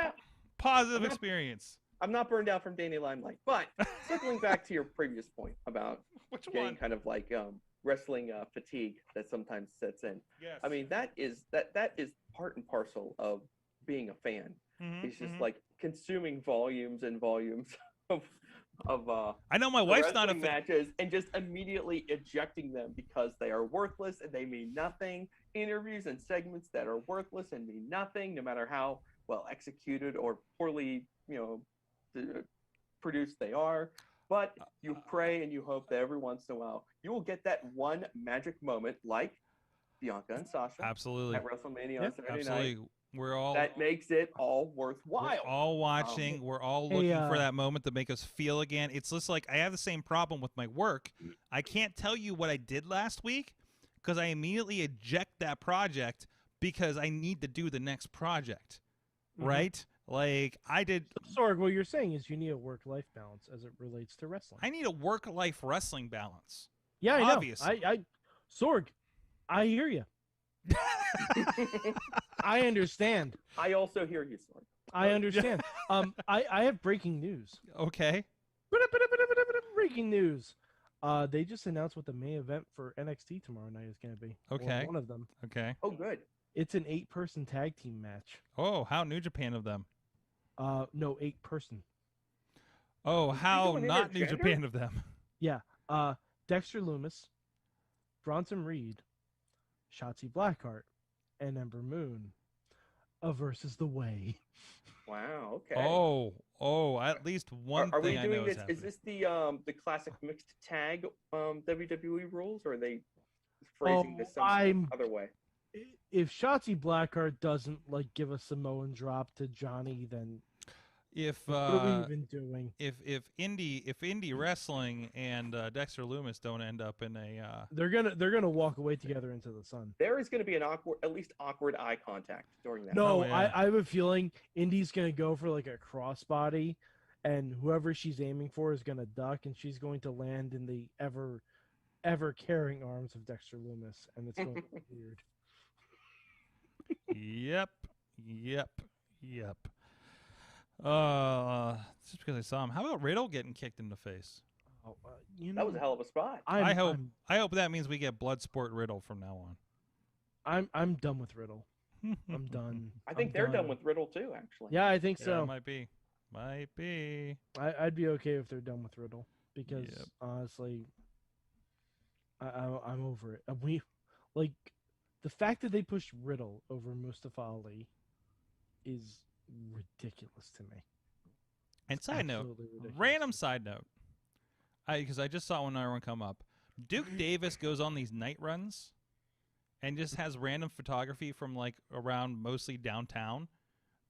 positive experience. I'm not burned out from Danny Limelight, but circling back to your previous point about getting kind of like wrestling fatigue that sometimes sets in. Yes. I mean, that is part and parcel of being a fan. It's just like consuming volumes and volumes of I know my wife's not a fan. Matches and just immediately ejecting them because they are worthless and they mean nothing. Interviews and segments that are worthless and mean nothing, no matter how well executed or poorly, produced they are. But you pray and you hope that every once in a while you will get that one magic moment, like Bianca and Sasha, absolutely, at WrestleMania on Saturday absolutely. night. We're all that makes it all worthwhile. We're all watching. We're all looking for that moment to make us feel again. It's just like I have the same problem with my work. I can't tell you what I did last week because I immediately eject that project because I need to do the next project, right? Like I did. Sorg, what you're saying is you need a work-life balance as it relates to wrestling. I need a work-life wrestling balance. Yeah, I know. Obviously. Sorg, I hear you. I understand. I also hear you, Sorg. I understand. I have breaking news. Okay. Breaking news. They just announced what the main event for NXT tomorrow night is going to be. Okay. Or one of them. Okay. Oh, good. It's an 8-person tag team match. Oh, how New Japan of them. No, 8-person. Oh, how not New Japan of them. Yeah. Dexter Lumis, Bronson Reed, Shotzi Blackheart, and Ember Moon versus The Way. Wow. Okay. Oh, at least one are thing we doing I know this? is this the classic mixed tag WWE rules, or are they phrasing this some other way? If Shotzi Blackheart doesn't give a Samoan drop to Johnny, then what are we even doing? If indie wrestling and Dexter Lumis don't end up in a they're gonna walk away together into the sun. There is gonna be at least awkward eye contact during that. No, yeah. I have a feeling Indie's gonna go for a crossbody, and whoever she's aiming for is gonna duck, and she's going to land in the ever ever caring arms of Dexter Loomis, and it's going to be weird. Yep. Just because I saw him. How about Riddle getting kicked in the face? Oh, you know, That was a hell of a spot. I hope that means we get Bloodsport Riddle from now on. I'm done with Riddle. I'm done. I think they're done with Riddle too, actually. Yeah, I think so. Yeah, might be. I'd be okay if they're done with Riddle because honestly, I'm over it. We like the fact that they pushed Riddle over Mustafa Ali is ridiculous to me. And side note, random side note, because I just saw one other one come up. Duke Davis goes on these night runs and just has random photography from like around mostly downtown,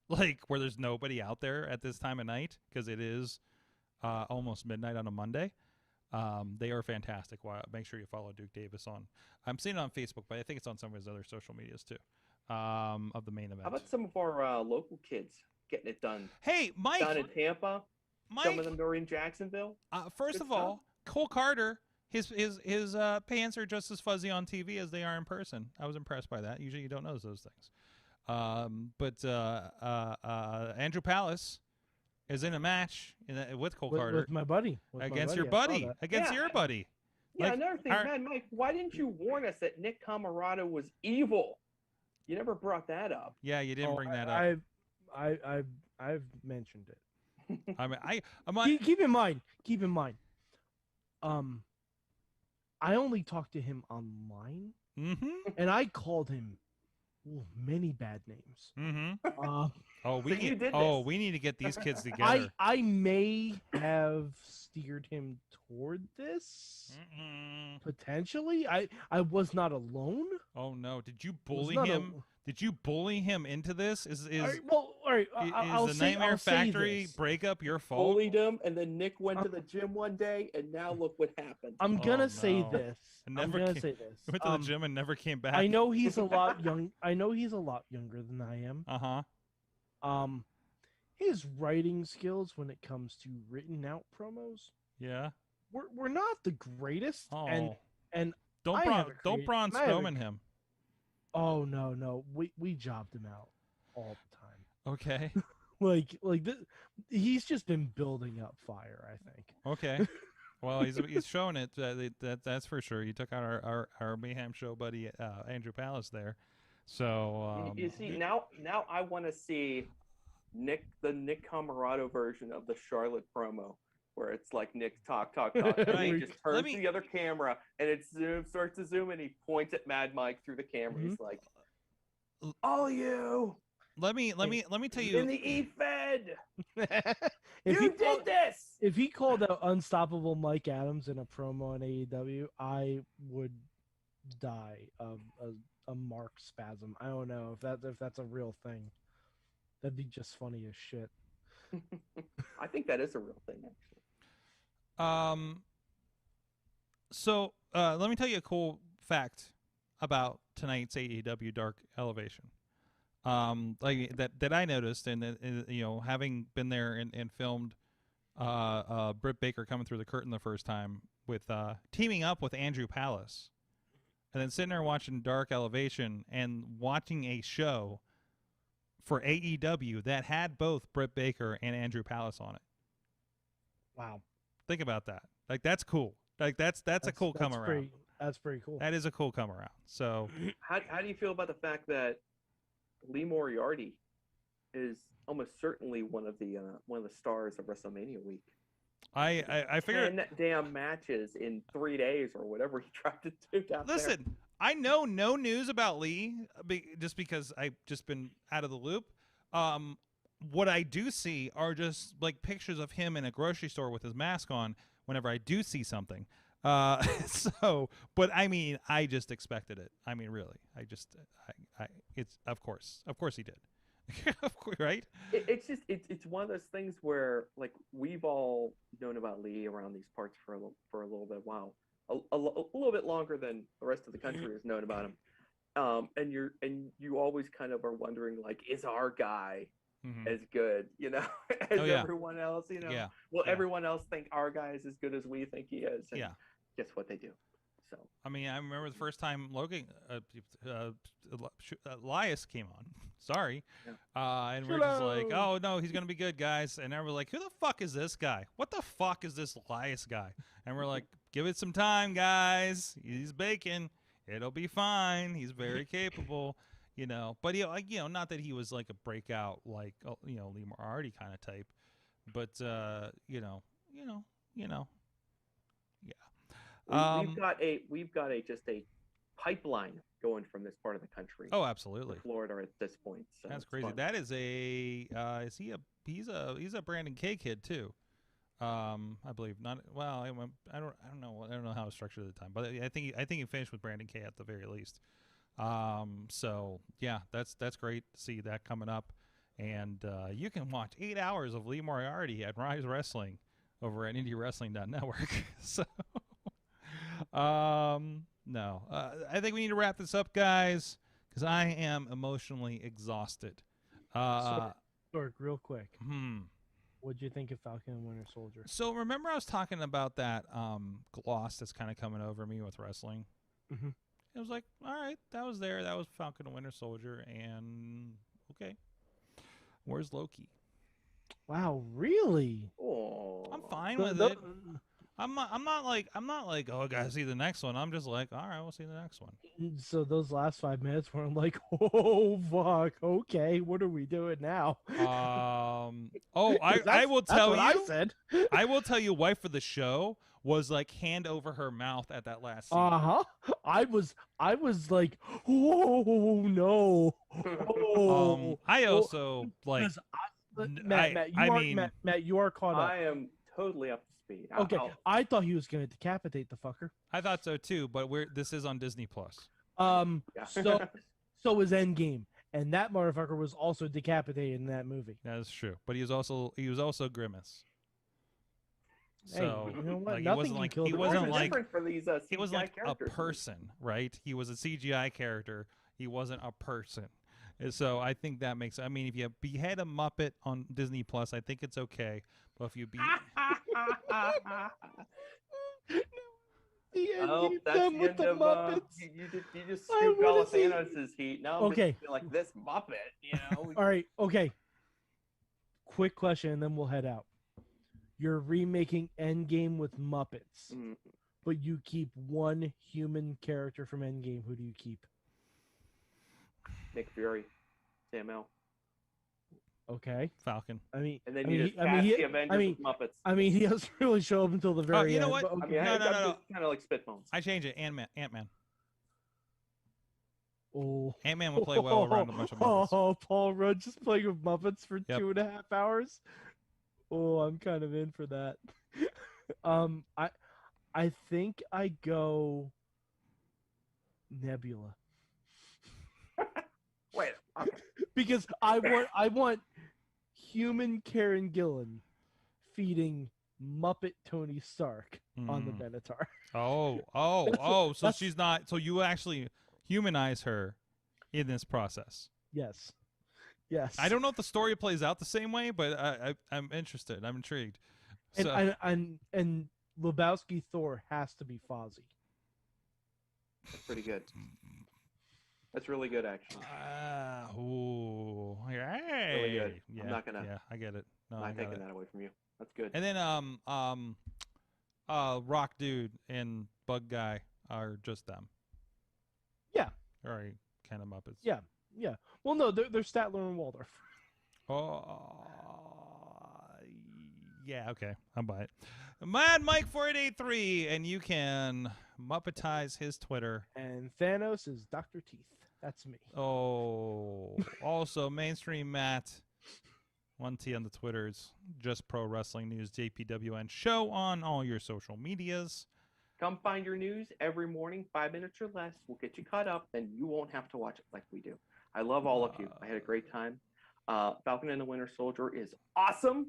like where there's nobody out there at this time of night because it is almost midnight on a Monday. They are fantastic. Make sure you follow Duke Davis on. I'm seeing it on Facebook, but I think it's on some of his other social medias too. Of the main event. How about some of our local kids getting it done? Hey, Mike. Down in Tampa. Mike. Some of them are in Jacksonville. First of all, Cole Carter. His pants are just as fuzzy on TV as they are in person. I was impressed by that. Usually you don't notice those things. But Andrew Palace is in a match with Cole Carter. With my buddy. Against your buddy. Against your buddy. Yeah, another thing, Mad Mike, why didn't you warn us that Nick Camarado was evil? You never brought that up. Yeah, you didn't bring that up. I've mentioned it. I mean, keep in mind. I only talked to him online, and I called him many bad names. We need to get these kids together. I may have steered him toward this potentially. I was not alone. Oh no! Did you bully him? Did you bully him into this? Is the Nightmare Factory breakup your fault? Bullied him, and then Nick went to the gym one day, and now look what happened. I'm gonna say this. Went to the gym and never came back. I know he's a lot young. I know he's a lot younger than I am. His writing skills when it comes to written out promos, we're not the greatest. And don't Braun Strowman him. Oh no, we jobbed him out all the time. Okay. He's just been building up fire, I think. Okay. Well, he's showing it. That's for sure. You took out our Mayhem show buddy Andrew Palace there. So you see now I want to see the Nick Camarado version of the Charlotte promo, where it's like Nick talk, and he just turns to the other camera, and it starts to zoom, and he points at Mad Mike through the camera. He's like, "All you." Let me tell you. In the E-Fed. You did this. If he called out Unstoppable Mike Adams in a promo on AEW, I would die of a mark spasm. I don't know if that's a real thing. That'd be just funny as shit. I think that is a real thing, actually. So let me tell you a cool fact about tonight's AEW Dark Elevation. Like that I noticed, and having been there and filmed Britt Baker coming through the curtain the first time with teaming up with Andrew Palace, and then sitting there watching Dark Elevation and watching a show for AEW that had both Britt Baker and Andrew Palace on it. Wow. Think about that. Like, that's cool. Like, that's a cool come around. That's pretty cool. That is a cool come around. So how do you feel about the fact that Lee Moriarty is almost certainly one of the stars of WrestleMania week? I figured 10 damn matches in 3 days or whatever he tried to do down there. Listen, I know no news about Lee just because I've just been out of the loop. What I do see are just like pictures of him in a grocery store with his mask on whenever I do see something. But I mean, I just expected it. I mean, really, it's of course he did. Of course, right? It's one of those things where like we've all known about Lee around these parts for a little bit while. A little bit longer than the rest of the country has known about him, and you always kind of are wondering, like, is our guy as good, as everyone else? Will everyone else think our guy is as good as we think he is? And guess what they do? So I mean, I remember the first time Logan, Elias came on. Sorry. And we're just like, oh, no, he's going to be good, guys. And then we're like, who the fuck is this guy? What the fuck is this Elias guy? And we're like, give it some time, guys. He's baking. It'll be fine. He's very capable, you know. But, you know, not that he was like a breakout, like, you know, Lee Moriarty kind of type. But, you know, yeah. We've got just a pipeline going from this part of the country. Oh, absolutely. To Florida at this point. So that's crazy. fun. That is he's a Brandon K kid too. I believe not. Well, I don't know how it was structured at the time, but I think he finished with Brandon K at the very least. So yeah, that's great to see that coming up, and you can watch 8 hours of Lee Moriarty at Rise Wrestling over at IndieWrestling.network. So. No. I think we need to wrap this up, guys, because I am emotionally exhausted. Sorg, real quick. Hmm. What'd you think of Falcon and Winter Soldier? So remember I was talking about that gloss that's kind of coming over me with wrestling? Mm-hmm. It was like, all right, that was there. That was Falcon and Winter Soldier, and okay. Where's Loki? Wow, really? Oh, I'm fine with it. I'm not like, oh, I gotta see the next one. I'm just like, all right, we'll see the next one. So those last 5 minutes where I'm like, oh fuck, okay, what are we doing now? I will tell you. I said. I will tell you, wife of the show was like hand over her mouth at that last scene. I was like, oh no. Oh. I also like. Matt, you are caught up. I am totally up to speed. Okay, I thought he was going to decapitate the fucker. I thought so too, but this is on Disney Plus. So was Endgame, and that motherfucker was also decapitated in that movie. That is true, but he was also Grimace. So hey, you know what? like, different for these CGI he was like a characters. person, right? He was a CGI character. He wasn't a person. And so I think that makes. I mean, if you behead a Muppet on Disney Plus, I think it's okay. But if you that's the end of you just scooped all of Thanos' heat. Now I'm okay. just like this Muppet, you know. All right, okay. Quick question, and then we'll head out. You're remaking Endgame with Muppets, but you keep one human character from Endgame. Who do you keep? Nick Fury, Sam L. Okay. Falcon. And then you just cast the Avengers with Muppets. I mean, he doesn't really show up until the very end. You know what? Okay. I mean, no. Kind of like Spitbones. I change it. Ant-Man. Oh. Ant-Man will play well around a bunch of Muppets. Oh, Paul Rudd just playing with Muppets for 2.5 hours. Oh, I'm kind of in for that. I think I go Nebula. Wait, okay. Because I want human Karen Gillan feeding Muppet Tony Stark on the Benatar. So she's not. So you actually humanize her in this process. Yes. I don't know if the story plays out the same way, but I'm interested. I'm intrigued. And Lebowski Thor has to be Fozzie. That's pretty good. That's really good, actually. Hey. Really good. Yeah, I'm not gonna. Yeah, I get it. No, I'm not taking that away from you. That's good. And then Rock Dude and Bug Guy are just them. Yeah. All right, kind of Muppets. Yeah. Well, no, they're Statler and Waldorf. Yeah. Okay, I'll buy it. Mad Mike 4883, and you can Muppetize his Twitter. And Thanos is Dr. Teeth. That's me. Oh, also Mainstream Matt, 1T on the Twitters, Just Pro Wrestling News, JPWN show on all your social medias. Come find your news every morning, 5 minutes or less. We'll get you caught up, and you won't have to watch it like we do. I love all of you. I had a great time. Falcon and the Winter Soldier is awesome,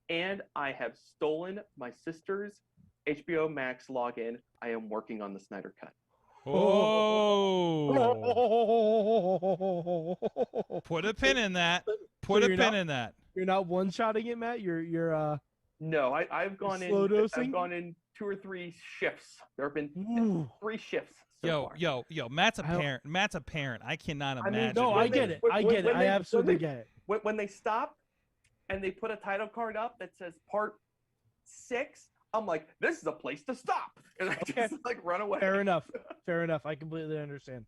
and I have stolen my sister's HBO Max login. I am working on the Snyder Cut. Oh! Put a pin in that. Put a pin in that. You're not one-shotting it, Matt. You're No, I've gone in. slow dosing? I've gone in 2 or 3 shifts. There have been Ooh. 3 shifts. So far. Yo, Matt's a parent. Matt's a parent. I cannot imagine. mean, No, I get it. I get it. I absolutely get it. When they stop and they put a title card up that says Part 6, I'm like, this is a place to stop, and I just like run away. Fair enough. Fair enough. I completely understand.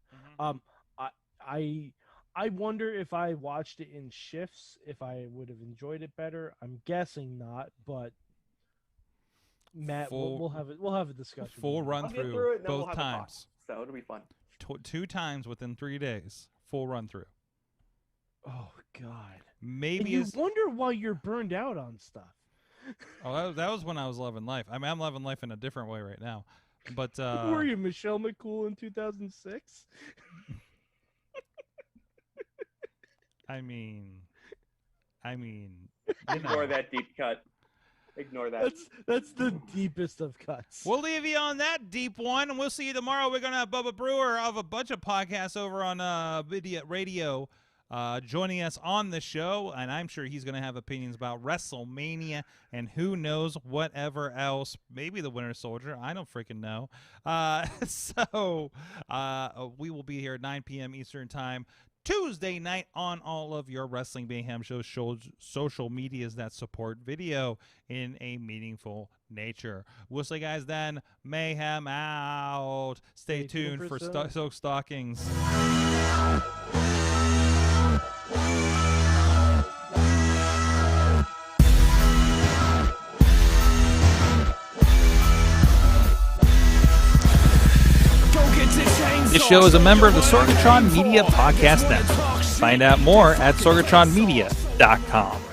I wonder if I watched it in shifts, if I would have enjoyed it better. I'm guessing not, but Matt, we'll have a discussion. Full run through both times. So it'll be fun. 2 times within 3 days. Full run through. Oh God. Maybe and you wonder why you're burned out on stuff. Oh, that was when I was loving life. I mean, I'm loving life in a different way right now. But were you Michelle McCool in 2006? I mean, Ignore that deep cut. Ignore that. That's the deepest of cuts. We'll leave you on that deep one, and we'll see you tomorrow. We're gonna have Bubba Brewer of a bunch of podcasts over on radio joining us on the show, and I'm sure he's gonna have opinions about WrestleMania and who knows whatever else. Maybe the Winter Soldier. I don't freaking know. So we will be here at 9 p.m. Eastern Time Tuesday night on all of your Wrestling Mayhem shows, social medias that support video in a meaningful nature. We'll see you guys then. Mayhem out. Stay tuned for Soak Stockings. This show is a member of the Sorgatron Media Podcast Network. Find out more at sorgatronmedia.com.